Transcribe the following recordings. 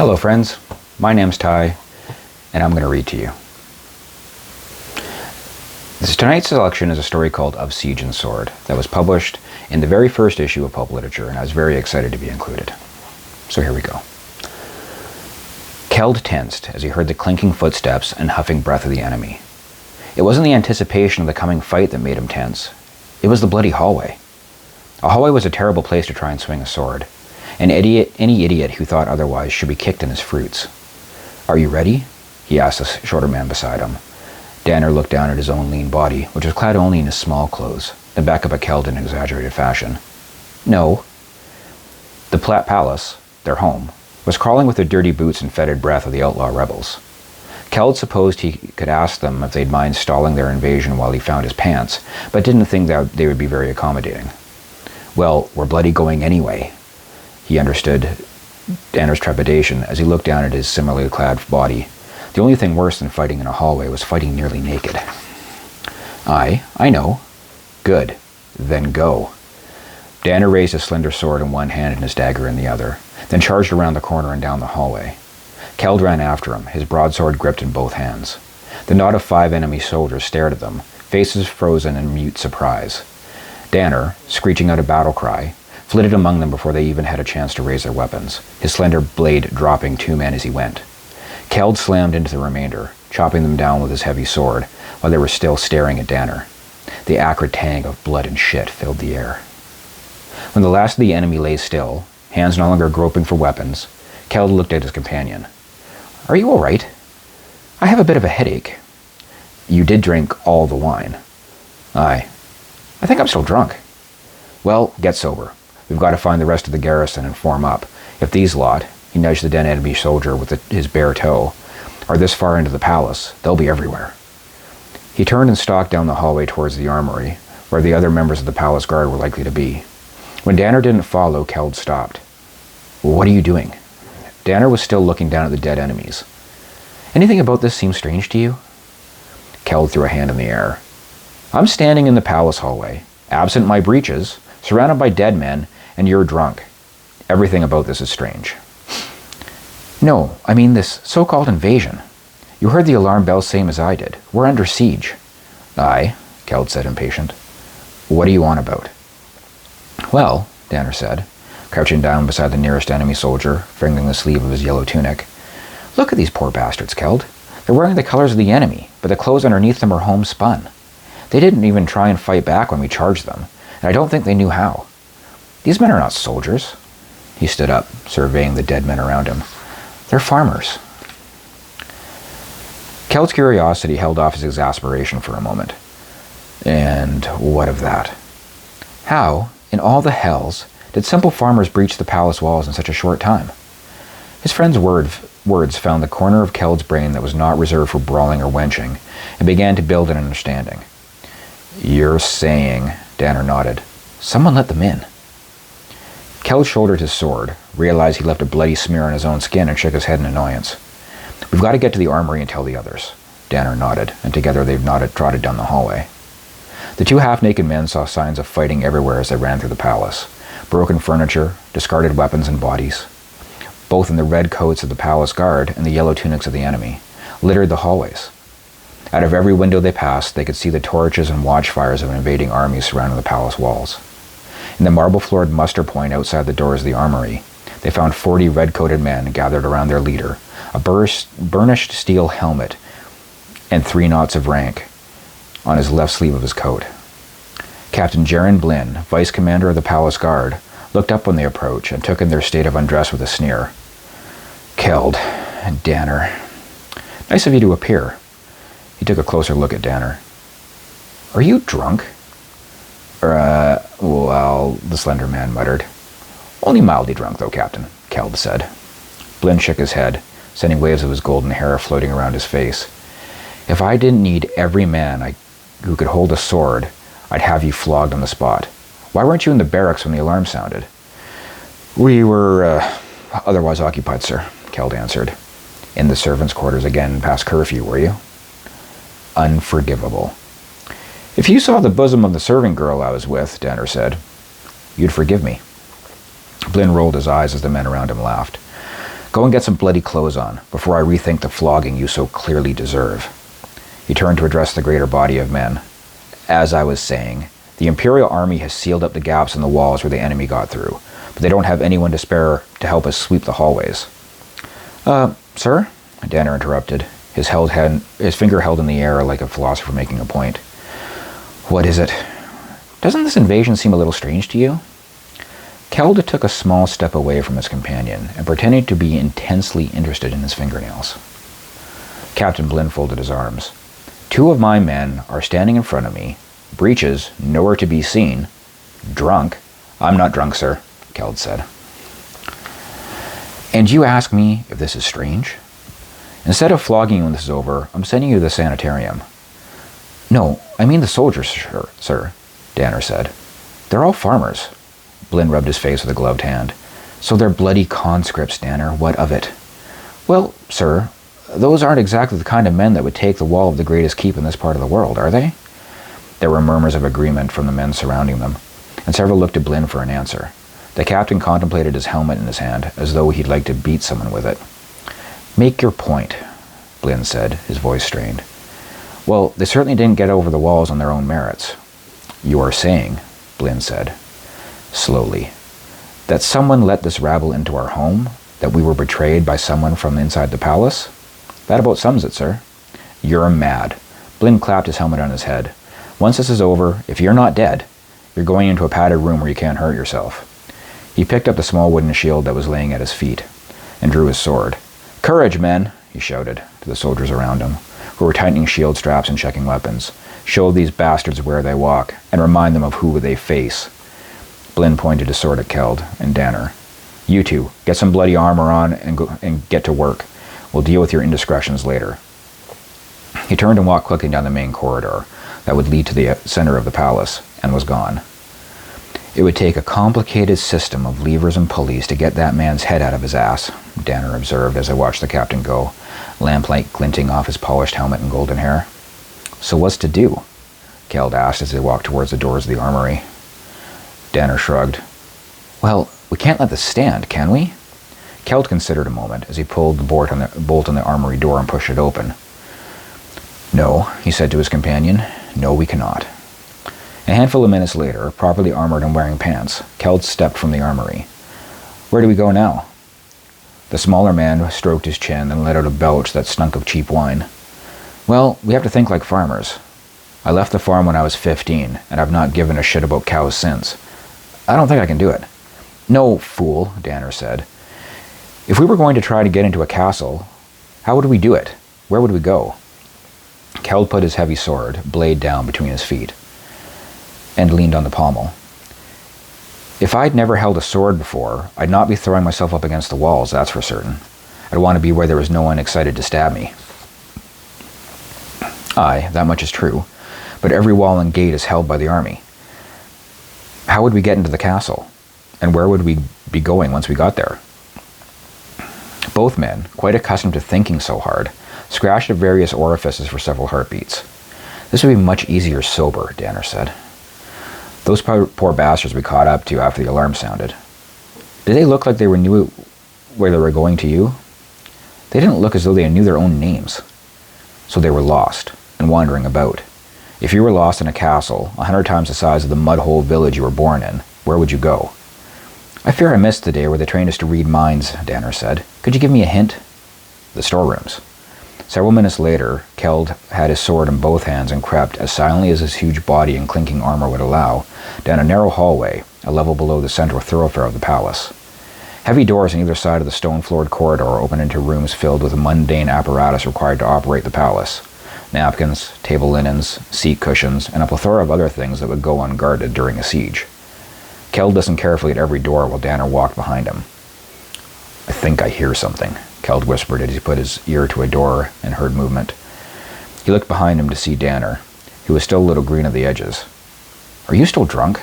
Hello friends, my name's Ty, and I'm going to read to you. Tonight's selection is a story called Of Seige and Sword that was published in the very first issue of Pulp Literature, and I was very excited to be included. So here we go. Keld tensed as he heard the clinking footsteps and huffing breath of the enemy. It wasn't the anticipation of the coming fight that made him tense. It was the bloody hallway. A hallway was a terrible place to try and swing a sword. Any idiot who thought otherwise should be kicked in his fruits. "Are you ready?" he asked the shorter man beside him. Danner looked down at his own lean body, which was clad only in his small clothes, then back up at Keld in exaggerated fashion. "No." The palace, their home, was crawling with the dirty boots and fetid breath of the outlaw rebels. Keld supposed he could ask them if they'd mind stalling their invasion while he found his pants, but didn't think that they would be very accommodating. "Well, we're bloody going anyway." He understood Danner's trepidation as he looked down at his similarly clad body. The only thing worse than fighting in a hallway was fighting nearly naked. I know." "Good. Then go." Danner raised his slender sword in one hand and his dagger in the other, then charged around the corner and down the hallway. Keld ran after him, his broadsword gripped in both hands. The knot of 5 enemy soldiers stared at them, faces frozen in mute surprise. Danner, screeching out a battle cry, flitted among them before they even had a chance to raise their weapons, his slender blade dropping 2 men as he went. Keld slammed into the remainder, chopping them down with his heavy sword, while they were still staring at Danner. The acrid tang of blood and shit filled the air. When the last of the enemy lay still, hands no longer groping for weapons, Keld looked at his companion. "Are you all right?" "I have a bit of a headache." "You did drink all the wine." "Aye. I think I'm still drunk." "Well, get sober. We've got to find the rest of the garrison and form up. If these lot," he nudged the dead enemy soldier with his bare toe, "are this far into the palace, they'll be everywhere." He turned and stalked down the hallway towards the armory, where the other members of the palace guard were likely to be. When Danner didn't follow, Keld stopped. "What are you doing?" Danner was still looking down at the dead enemies. "Anything about this seem strange to you?" Keld threw a hand in the air. "I'm standing in the palace hallway, absent my breeches, surrounded by dead men, and you're drunk. Everything about this is strange." "No, I mean this so-called invasion. You heard the alarm bell same as I did. We're under siege." "Aye," Keld said, impatient. "What are you on about?" "Well," Danner said, crouching down beside the nearest enemy soldier, fingering the sleeve of his yellow tunic. "Look at these poor bastards, Keld. They're wearing the colors of the enemy, but the clothes underneath them are homespun. They didn't even try and fight back when we charged them, and I don't think they knew how. These men are not soldiers." He stood up, surveying the dead men around him. "They're farmers." Keld's curiosity held off his exasperation for a moment. "And what of that?" How, in all the hells, did simple farmers breach the palace walls in such a short time? His friend's words found the corner of Keld's brain that was not reserved for brawling or wenching, and began to build an understanding. "You're saying," Danner nodded, "someone let them in." Keld shouldered his sword, realized he left a bloody smear on his own skin, and shook his head in annoyance. "We've got to get to the armory and tell the others." Danner nodded, and together they trotted down the hallway. The 2 half-naked men saw signs of fighting everywhere as they ran through the palace. Broken furniture, discarded weapons and bodies, both in the red coats of the palace guard and the yellow tunics of the enemy, littered the hallways. Out of every window they passed, they could see the torches and watchfires of an invading army surrounding the palace walls. In the marble-floored muster point outside the doors of the armory, they found 40 red-coated men gathered around their leader, a burnished steel helmet, and 3 knots of rank on his left sleeve of his coat. Captain Jaron Blinn, vice commander of the palace guard, looked up when they approached and took in their state of undress with a sneer. "Keld and Danner. Nice of you to appear." He took a closer look at Danner. "Are you drunk?" Well, the slender man muttered. "Only mildly drunk, though, Captain," Keld said. Blinn shook his head, sending waves of his golden hair floating around his face. "If I didn't need every man who could hold a sword, I'd have you flogged on the spot. Why weren't you in the barracks when the alarm sounded?" "We were, otherwise occupied, sir," Keld answered. "In the servants' quarters again past curfew, were you?" Unforgivable. "If you saw the bosom of the serving girl I was with," Danner said, "you'd forgive me." Blinn rolled his eyes as the men around him laughed. Go and get some bloody clothes on, before I rethink the flogging you so clearly deserve. He turned to address the greater body of men. As I was saying, the Imperial Army has sealed up the gaps in the walls where the enemy got through, but they don't have anyone to spare to help us sweep the hallways. Sir? Danner interrupted, his finger held in the air like a philosopher making a point. What is it? Doesn't this invasion seem a little strange to you? Keld took a small step away from his companion and pretended to be intensely interested in his fingernails. Captain Blinn folded his arms. 2 of my men are standing in front of me, breeches nowhere to be seen, drunk. I'm not drunk, sir, Keld said. And you ask me if this is strange? Instead of flogging you when this is over, I'm sending you to the sanitarium. No, I mean the soldiers, sir, Danner said. They're all farmers. Blinn rubbed his face with a gloved hand. So they're bloody conscripts, Danner. What of it? Well, sir, those aren't exactly the kind of men that would take the wall of the greatest keep in this part of the world, are they? There were murmurs of agreement from the men surrounding them, and several looked to Blinn for an answer. The captain contemplated his helmet in his hand, as though he'd like to beat someone with it. Make your point, Blinn said, his voice strained. Well, they certainly didn't get over the walls on their own merits. You are saying, Blinn said, slowly, that someone let this rabble into our home? That we were betrayed by someone from inside the palace? That about sums it, sir. You're mad. Blinn clapped his helmet on his head. Once this is over, if you're not dead, you're going into a padded room where you can't hurt yourself. He picked up the small wooden shield that was laying at his feet and drew his sword. Courage, men, he shouted to the soldiers around him, who were tightening shield straps and checking weapons. Show these bastards where they walk, and remind them of who they face. Blinn pointed his sword at Keld and Danner. You 2, get some bloody armor on and get to work. We'll deal with your indiscretions later. He turned and walked quickly down the main corridor that would lead to the center of the palace, and was gone. It would take a complicated system of levers and pulleys to get that man's head out of his ass, Danner observed as I watched the captain go, lamplight glinting off his polished helmet and golden hair. So what's to do? Keld asked as they walked towards the doors of the armory. Danner shrugged. Well, we can't let this stand, can we? Keld considered a moment as he pulled the bolt on the armory door and pushed it open. No, he said to his companion. No, we cannot. A handful of minutes later, properly armored and wearing pants, Keld stepped from the armory. Where do we go now? The smaller man stroked his chin and let out a belch that stunk of cheap wine. Well, we have to think like farmers. I left the farm when I was 15, and I've not given a shit about cows since. I don't think I can do it. No, fool, Danner said. If we were going to try to get into a castle, how would we do it? Where would we go? Keld put his heavy sword, blade down between his feet, and leaned on the pommel. If I'd never held a sword before, I'd not be throwing myself up against the walls, that's for certain. I'd want to be where there was no one excited to stab me. Aye, that much is true, but every wall and gate is held by the army. How would we get into the castle? And where would we be going once we got there? Both men, quite accustomed to thinking so hard, scratched at various orifices for several heartbeats. This would be much easier sober, Danner said. Those poor bastards we caught up to after the alarm sounded. Did they look like they knew where they were going to you? They didn't look as though they knew their own names. So they were lost and wandering about. If you were lost in a castle 100 times the size of the mud-hole village you were born in, where would you go? I fear I missed the day where they trained us to read minds, Danner said. Could you give me a hint? The storerooms. Several minutes later, Keld had his sword in both hands and crept, as silently as his huge body and clinking armor would allow, down a narrow hallway, a level below the central thoroughfare of the palace. Heavy doors on either side of the stone-floored corridor opened into rooms filled with the mundane apparatus required to operate the palace. Napkins, table linens, seat cushions, and a plethora of other things that would go unguarded during a siege. Keld listened carefully at every door while Danner walked behind him. I think I hear something, Keld whispered as he put his ear to a door and heard movement. He looked behind him to see Danner, who was still a little green at the edges. Are you still drunk?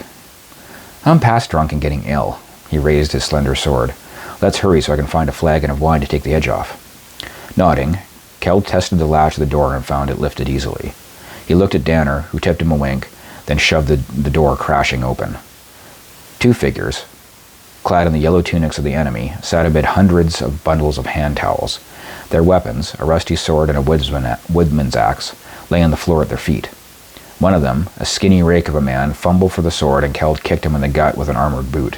I'm past drunk and getting ill. He raised his slender sword. Let's hurry so I can find a flagon of wine to take the edge off. Nodding, Keld tested the latch of the door and found it lifted easily. He looked at Danner, who tipped him a wink, then shoved the door crashing open. Two figures, clad in the yellow tunics of the enemy, sat amid hundreds of bundles of hand towels. Their weapons, a rusty sword and a woodman's axe, lay on the floor at their feet. One of them, a skinny rake of a man, fumbled for the sword, and Keld kicked him in the gut with an armored boot.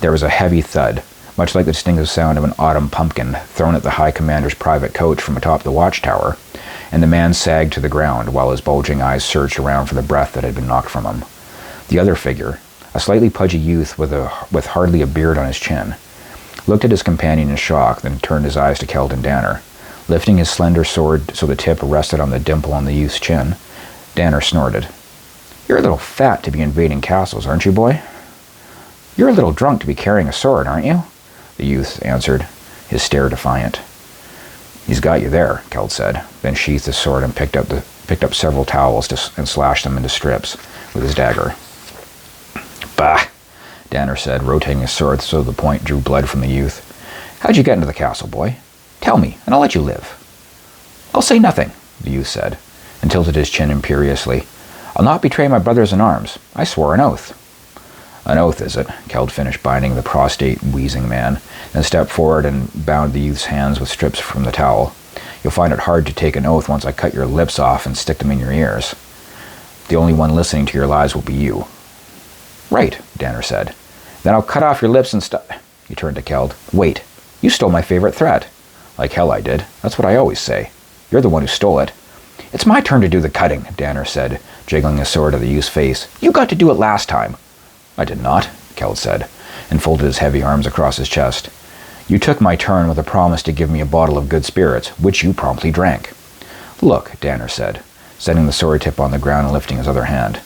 There was a heavy thud, much like the distinctive sound of an autumn pumpkin thrown at the High Commander's private coach from atop the watchtower, and the man sagged to the ground while his bulging eyes searched around for the breath that had been knocked from him. The other figure, a slightly pudgy youth with hardly a beard on his chin, looked at his companion in shock, then turned his eyes to Keld and Danner. Lifting his slender sword so the tip rested on the dimple on the youth's chin, Danner snorted. "You're a little fat to be invading castles, aren't you, boy?" "You're a little drunk to be carrying a sword, aren't you?" the youth answered, his stare defiant. "He's got you there," Keld said, then sheathed his sword and picked up several towels and slashed them into strips with his dagger. "Bah!" Danner said, rotating his sword so the point drew blood from the youth. "How'd you get into the castle, boy? Tell me, and I'll let you live." "I'll say nothing," the youth said, and tilted his chin imperiously. "I'll not betray my brothers in arms. I swore an oath." "An oath, is it?" Keld finished binding the prostrate, wheezing man, then stepped forward and bound the youth's hands with strips from the towel. "You'll find it hard to take an oath once I cut your lips off and stick them in your ears. The only one listening to your lies will be you." "Right," Danner said. "Then I'll cut off your lips and He turned to Keld. "Wait, you stole my favorite threat." "Like hell I did. That's what I always say. You're the one who stole it." "It's my turn to do the cutting," Danner said, jiggling his sword at the youth's face. "You got to do it last time." "I did not," Keld said, and folded his heavy arms across his chest. "You took my turn with a promise to give me a bottle of good spirits, which you promptly drank." "Look," Danner said, setting the sword tip on the ground and lifting his other hand.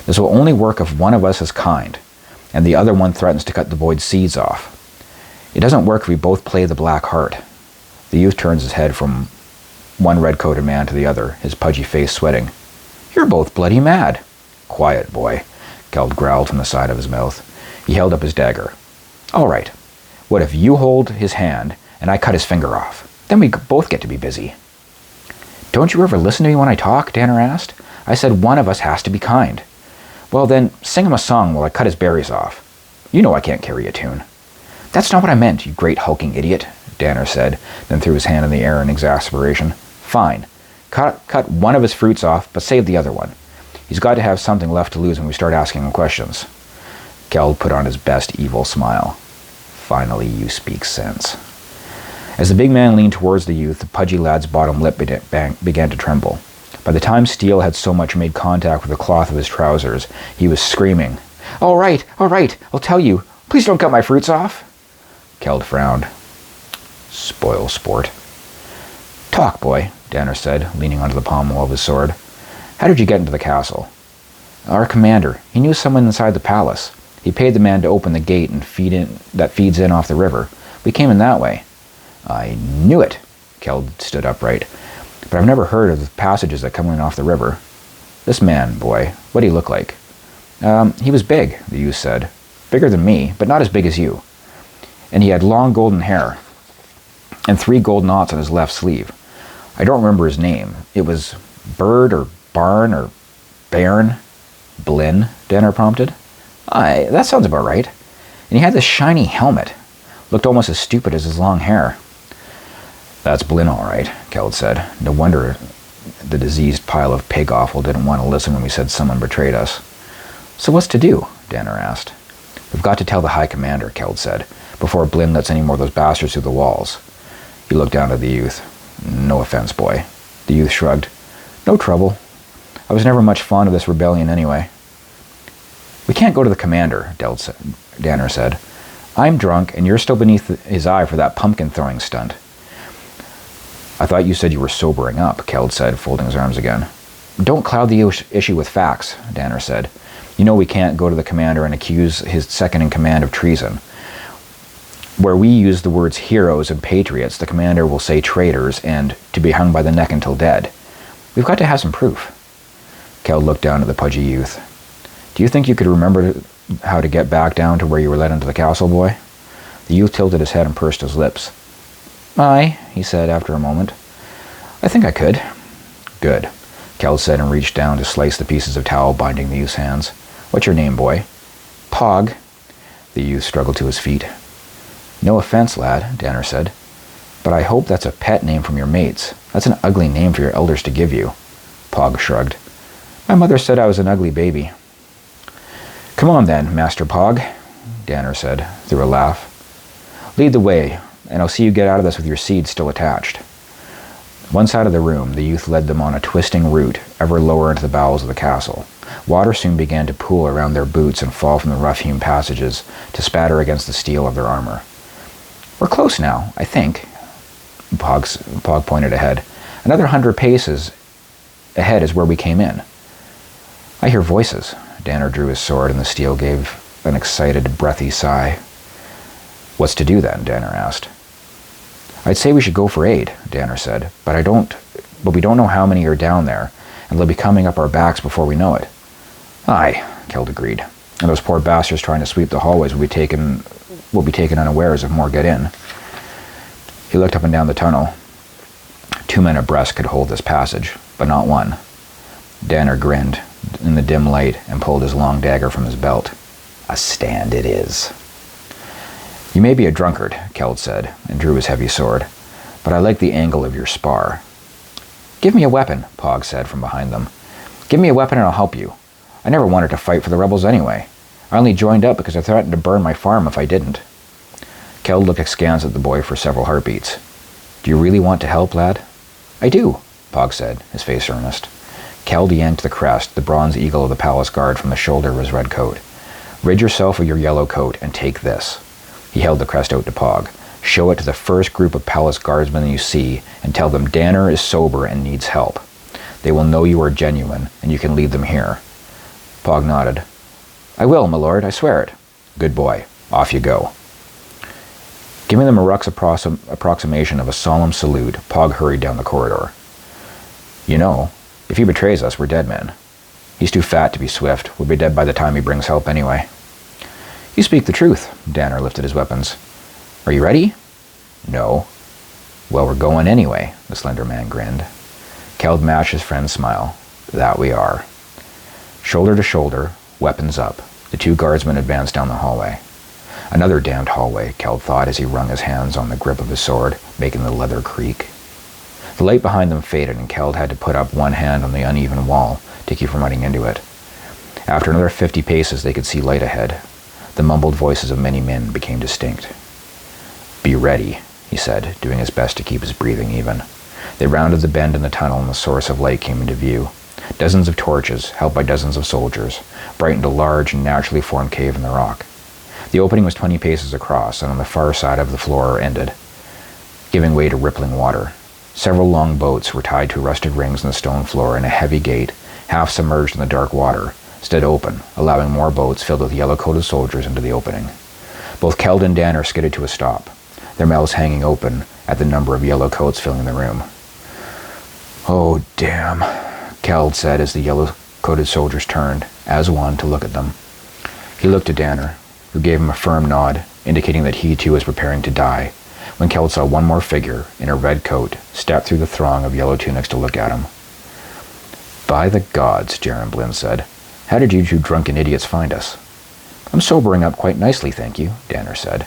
"This will only work if one of us is kind, and the other one threatens to cut the boy's seeds off. It doesn't work if we both play the black heart." The youth turns his head from one red-coated man to the other, his pudgy face sweating. "You're both bloody mad." "Quiet, boy," Keld growled from the side of his mouth. He held up his dagger. "All right. What if you hold his hand and I cut his finger off? Then we both get to be busy." "Don't you ever listen to me when I talk?" Danner asked. "I said one of us has to be kind." "Well then, sing him a song while I cut his berries off. You know I can't carry a tune." "That's not what I meant, you great hulking idiot," Danner said, then threw his hand in the air in exasperation. "Fine. Cut one of his fruits off, but save the other one. He's got to have something left to lose when we start asking him questions." Keld put on his best evil smile. "Finally you speak sense." As the big man leaned towards the youth, the pudgy lad's bottom lip began to tremble. By the time steel had so much made contact with the cloth of his trousers, he was screaming, all right, I'll tell you. Please don't cut my fruits off." Keld frowned. "Spoil sport." "Talk, boy," Danner said, leaning onto the pommel of his sword. "How did you get into the castle?" "Our commander. He knew someone inside the palace. He paid the man to open the gate and that feeds in off the river. We came in that way." "I knew it." Keld stood upright. "But I've never heard of the passages that come in off the river. This man, boy, what did he look like?" He was big," the youth said. "Bigger than me, but not as big as you. And he had long golden hair, and 3 gold knots on his left sleeve. I don't remember his name. It was Bird or Barn or Bairn?" "Blinn," Danner prompted. "Aye, that sounds about right. And he had this shiny helmet. Looked almost as stupid as his long hair." "That's Blinn, all right," Keld said. "No wonder the diseased pile of pig offal didn't want to listen when we said someone betrayed us." "So what's to do?" Danner asked. "We've got to tell the High Commander," Keld said, "before Blinn lets any more of those bastards through the walls." He looked down at the youth. "No offense, boy." The youth shrugged. "No trouble. I was never much fond of this rebellion anyway." "We can't go to the commander," Danner said. "I'm drunk, and you're still beneath his eye for that pumpkin-throwing stunt." "I thought you said you were sobering up," Keld said, folding his arms again. "Don't cloud the issue with facts," Danner said. "You know we can't go to the commander and accuse his second-in-command of treason. Where we use the words heroes and patriots, the commander will say traitors and to be hung by the neck until dead. We've got to have some proof." Keld looked down at the pudgy youth. "Do you think you could remember how to get back down to where you were led into the castle, boy?" The youth tilted his head and pursed his lips. "Aye," he said after a moment. "I think I could." "Good," Keld said and reached down to slice the pieces of towel binding the youth's hands. "What's your name, boy?" "Pog." The youth struggled to his feet. No offense, lad, Danner said, but I hope that's a pet name from your mates. That's an ugly name for your elders to give you. Pog shrugged. My mother said I was an ugly baby. Come on then, Master Pog, Danner said, through a laugh. Lead the way, and I'll see you get out of this with your seed still attached. One side of the room, the youth led them on a twisting route ever lower into the bowels of the castle. Water soon began to pool around their boots and fall from the rough-hewn passages to spatter against the steel of their armor. We're close now, I think. Pog pointed ahead. Another 100 paces ahead is where we came in. I hear voices. Danner drew his sword, and the steel gave an excited, breathy sigh. What's to do then? Danner asked. I'd say we should go for aid, Danner said, but we don't know how many are down there, and they'll be coming up our backs before we know it. Aye, Keld agreed. And those poor bastards trying to sweep the hallways will be taken unawares if more get in. He looked up and down the tunnel. 2 men abreast could hold this passage, but not one. Danner grinned in the dim light and pulled his long dagger from his belt. A stand it is. You may be a drunkard, Keld said, and drew his heavy sword, but I like the angle of your spar. Give me a weapon, Pog said from behind them. Give me a weapon and I'll help you. I never wanted to fight for the rebels anyway. I only joined up because I threatened to burn my farm if I didn't. Keld looked askance at the boy for several heartbeats. Do you really want to help, lad? I do, Pog said, his face earnest. Keld yanked the crest, the bronze eagle of the palace guard, from the shoulder of his red coat. Rid yourself of your yellow coat and take this. He held the crest out to Pog. Show it to the first group of palace guardsmen you see and tell them Danner is sober and needs help. They will know you are genuine and you can lead them here. Pog nodded. I will, my lord, I swear it. Good boy. Off you go. Giving them a Ruck's approximation of a solemn salute, Pog hurried down the corridor. You know, if he betrays us, we're dead men. He's too fat to be swift. We'll be dead by the time he brings help anyway. You speak the truth. Danner lifted his weapons. Are you ready? No. Well, we're going anyway, the slender man grinned. Keld matched his friend's smile. That we are. Shoulder to shoulder, weapons up, the 2 guardsmen advanced down the hallway. Another damned hallway, Keld thought as he wrung his hands on the grip of his sword, making the leather creak. The light behind them faded, and Keld had to put up one hand on the uneven wall to keep from running into it. After another 50 paces, they could see light ahead. The mumbled voices of many men became distinct. Be ready, he said, doing his best to keep his breathing even. They rounded the bend in the tunnel, and the source of light came into view. Dozens of torches, held by dozens of soldiers, brightened a large and naturally formed cave in the rock. The opening was 20 paces across, and on the far side of the floor ended, giving way to rippling water. Several long boats were tied to rusted rings in the stone floor, and a heavy gate, half submerged in the dark water, stood open, allowing more boats filled with yellow-coated soldiers into the opening. Both Keld and Danner skidded to a stop, their mouths hanging open at the number of yellow coats filling the room. Oh, damn, Keld said as the yellow-coated soldiers turned, as one, to look at them. He looked at Danner, who gave him a firm nod, indicating that he too was preparing to die, when Keld saw one more figure, in a red coat, step through the throng of yellow tunics to look at him. By the gods, Jaron Blinn said. How did you 2 drunken idiots find us? I'm sobering up quite nicely, thank you, Danner said.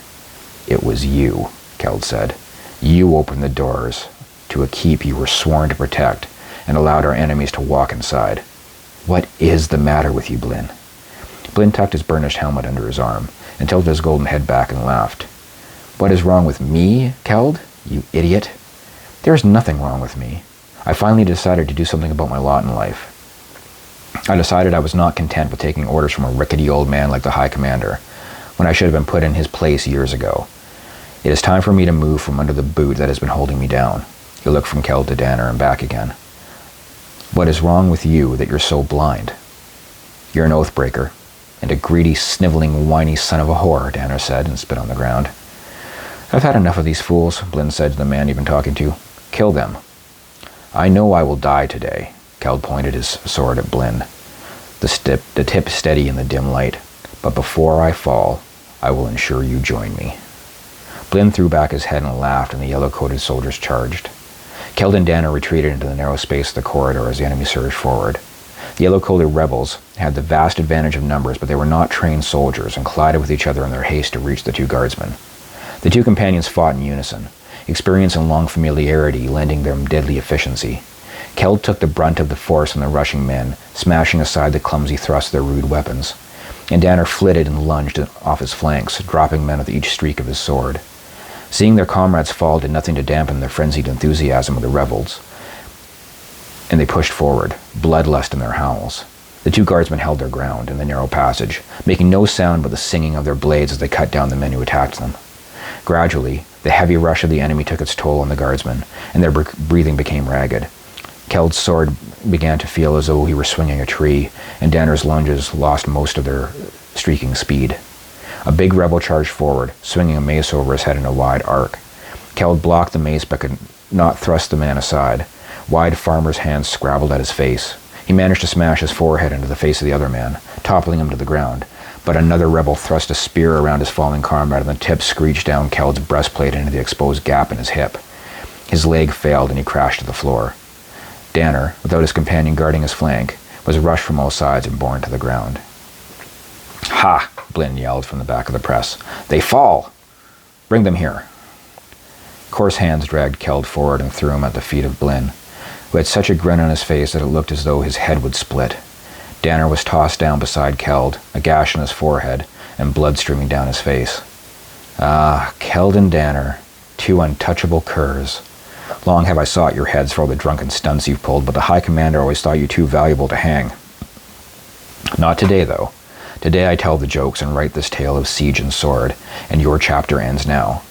It was you, Keld said. You opened the doors to a keep you were sworn to protect and allowed our enemies to walk inside. What is the matter with you, Blinn? Blinn tucked his burnished helmet under his arm and tilted his golden head back and laughed. What is wrong with me, Keld? You idiot. There is nothing wrong with me. I finally decided to do something about my lot in life. I decided I was not content with taking orders from a rickety old man like the High Commander, when I should have been put in his place years ago. It is time for me to move from under the boot that has been holding me down. He looked from Keld to Danner and back again. What is wrong with you that you're so blind? You're an oath-breaker, and a greedy, sniveling, whiny son of a whore, Danner said, and spit on the ground. I've had enough of these fools, Blinn said to the man he'd been talking to. Kill them. I know I will die today. Keld pointed his sword at Blinn, the tip steady in the dim light. But before I fall, I will ensure you join me. Blinn threw back his head and laughed, and the yellow-coated soldiers charged. Keld and Danner retreated into the narrow space of the corridor as the enemy surged forward. The yellow-coated rebels had the vast advantage of numbers, but they were not trained soldiers and collided with each other in their haste to reach the two guardsmen. The two companions fought in unison, experience and long familiarity lending them deadly efficiency. Keld took the brunt of the force on the rushing men, smashing aside the clumsy thrusts of their rude weapons, and Danner flitted and lunged off his flanks, dropping men with each streak of his sword. Seeing their comrades fall did nothing to dampen the frenzied enthusiasm of the rebels, and they pushed forward, bloodlust in their howls. The two guardsmen held their ground in the narrow passage, making no sound but the singing of their blades as they cut down the men who attacked them. Gradually, the heavy rush of the enemy took its toll on the guardsmen, and their breathing became ragged. Keld's sword began to feel as though he were swinging a tree, and Danner's lunges lost most of their streaking speed. A big rebel charged forward, swinging a mace over his head in a wide arc. Keld blocked the mace but could not thrust the man aside. Wide farmer's hands scrabbled at his face. He managed to smash his forehead into the face of the other man, toppling him to the ground. But another rebel thrust a spear around his falling comrade, and the tip screeched down Keld's breastplate into the exposed gap in his hip. His leg failed, and he crashed to the floor. Danner, without his companion guarding his flank, was rushed from all sides and borne to the ground. "Ha!" Blinn yelled from the back of the press. "They fall! Bring them here." Coarse hands dragged Keld forward and threw him at the feet of Blinn, who had such a grin on his face that it looked as though his head would split. Danner was tossed down beside Keld, a gash in his forehead, and blood streaming down his face. Ah, Keld and Danner, two untouchable curs. Long have I sought your heads for all the drunken stunts you've pulled, but the High Commander always thought you too valuable to hang. Not today, though. Today I tell the jokes and write this tale of Seige and Sword, and your chapter ends now.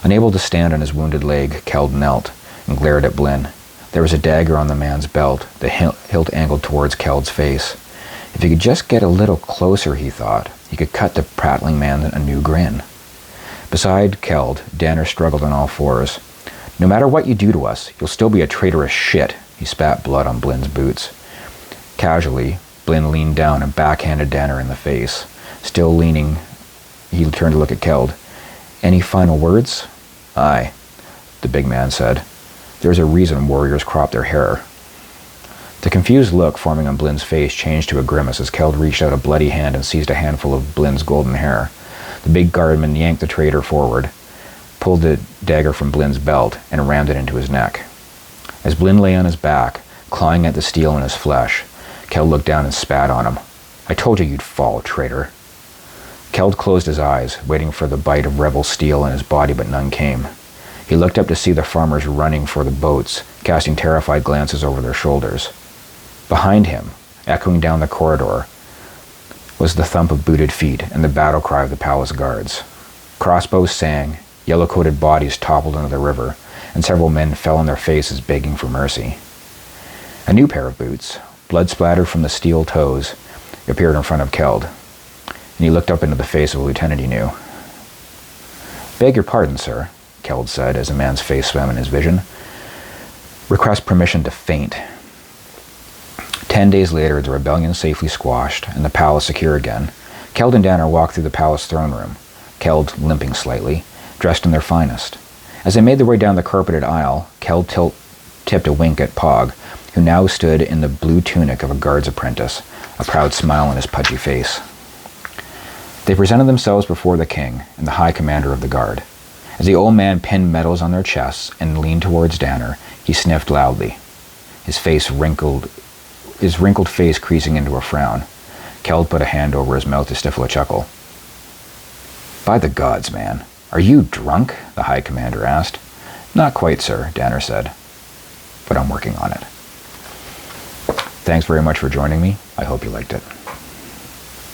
Unable to stand on his wounded leg, Keld knelt and glared at Blinn. There was a dagger on the man's belt, the hilt angled towards Keld's face. If he could just get a little closer, he thought, he could cut the prattling man a new grin. Beside Keld, Danner struggled on all fours. "No matter what you do to us, you'll still be a traitorous shit," he spat blood on Blinn's boots. Casually, Blinn leaned down and backhanded Danner in the face. Still leaning, he turned to look at Keld. "Any final words?" "Aye," the big man said. "There's a reason warriors crop their hair." The confused look forming on Blinn's face changed to a grimace as Keld reached out a bloody hand and seized a handful of Blinn's golden hair. The big guardman yanked the traitor forward, pulled the dagger from Blinn's belt, and rammed it into his neck. As Blinn lay on his back, clawing at the steel in his flesh, Keld looked down and spat on him. "I told you you'd fall, traitor." Keld closed his eyes, waiting for the bite of rebel steel in his body, but none came. He looked up to see the farmers running for the boats, casting terrified glances over their shoulders. Behind him, echoing down the corridor, was the thump of booted feet and the battle cry of the palace guards. Crossbows sang, yellow-coated bodies toppled into the river, and several men fell on their faces begging for mercy. A new pair of boots, blood splattered from the steel toes, appeared in front of Keld, and he looked up into the face of a lieutenant he knew. "Beg your pardon, sir," Keld said as a man's face swam in his vision. "Request permission to faint." 10 days later, the rebellion safely squashed and the palace secure again, Keld and Danner walked through the palace throne room, Keld limping slightly, dressed in their finest. As they made their way down the carpeted aisle, Keld tipped a wink at Pog, who now stood in the blue tunic of a guard's apprentice, a proud smile on his pudgy face. They presented themselves before the king and the High Commander of the Guard. As the old man pinned medals on their chests and leaned towards Danner, he sniffed loudly, his wrinkled face creasing into a frown. Keld put a hand over his mouth to stifle a chuckle. "By the gods, man, are you drunk?" the High Commander asked. "Not quite, sir," Danner said, "but I'm working on it." Thanks very much for joining me. I hope you liked it.